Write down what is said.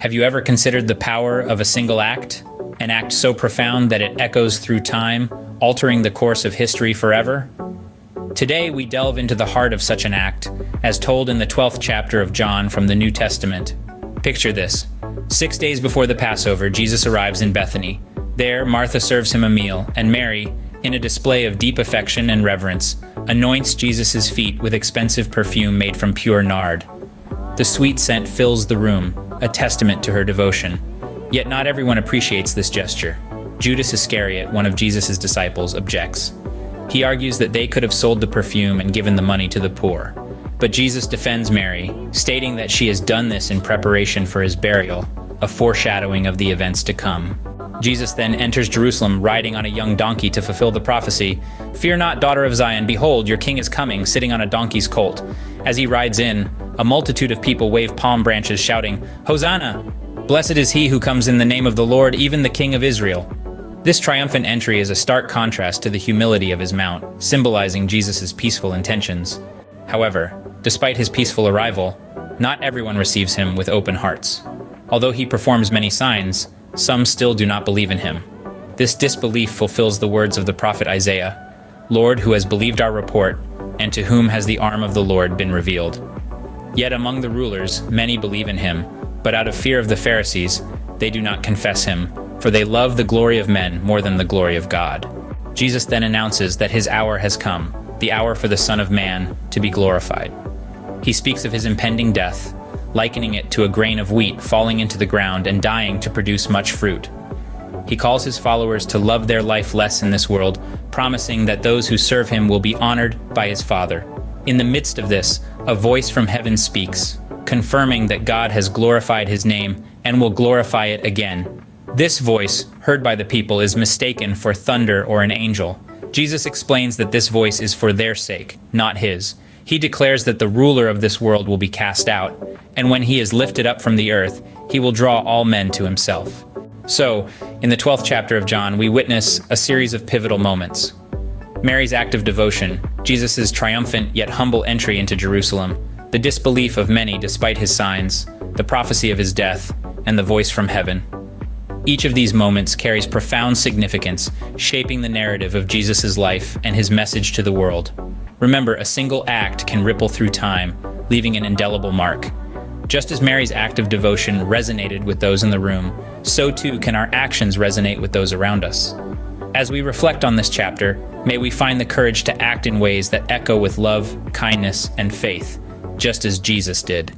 Have you ever considered the power of a single act? An act so profound that it echoes through time, altering the course of history forever? Today, we delve into the heart of such an act, as told in the 12th chapter of John from the New Testament. Picture this. 6 days before the Passover, Jesus arrives in Bethany. There, Martha serves him a meal, and Mary, in a display of deep affection and reverence, anoints Jesus' feet with expensive perfume made from pure nard. The sweet scent fills the room, a testament to her devotion. Yet not everyone appreciates this gesture. Judas Iscariot, one of Jesus' disciples, objects. He argues that they could have sold the perfume and given the money to the poor. But Jesus defends Mary, stating that she has done this in preparation for his burial, a foreshadowing of the events to come. Jesus then enters Jerusalem riding on a young donkey to fulfill the prophecy, "Fear not, daughter of Zion, behold, your king is coming, sitting on a donkey's colt." As he rides in, a multitude of people wave palm branches, shouting, "Hosanna! Blessed is he who comes in the name of the Lord, even the King of Israel." This triumphant entry is a stark contrast to the humility of his mount, symbolizing Jesus' peaceful intentions. However, despite his peaceful arrival, not everyone receives him with open hearts. Although he performs many signs, some still do not believe in him. This disbelief fulfills the words of the prophet Isaiah, "Lord, who has believed our report, and to whom has the arm of the Lord been revealed?" Yet among the rulers, many believe in him, but out of fear of the Pharisees, they do not confess him, for they love the glory of men more than the glory of God. Jesus then announces that his hour has come, the hour for the Son of Man to be glorified. He speaks of his impending death, likening it to a grain of wheat falling into the ground and dying to produce much fruit. He calls his followers to love their life less in this world, promising that those who serve him will be honored by his Father. In the midst of this, a voice from heaven speaks, confirming that God has glorified his name and will glorify it again. This voice, heard by the people, is mistaken for thunder or an angel. Jesus explains that this voice is for their sake, not his. He declares that the ruler of this world will be cast out, and when he is lifted up from the earth, he will draw all men to himself. So, in the 12th chapter of John, we witness a series of pivotal moments. Mary's act of devotion, Jesus' triumphant yet humble entry into Jerusalem, the disbelief of many despite his signs, the prophecy of his death, and the voice from heaven. Each of these moments carries profound significance, shaping the narrative of Jesus' life and his message to the world. Remember, a single act can ripple through time, leaving an indelible mark. Just as Mary's act of devotion resonated with those in the room, so too can our actions resonate with those around us. As we reflect on this chapter, may we find the courage to act in ways that echo with love, kindness, and faith, just as Jesus did.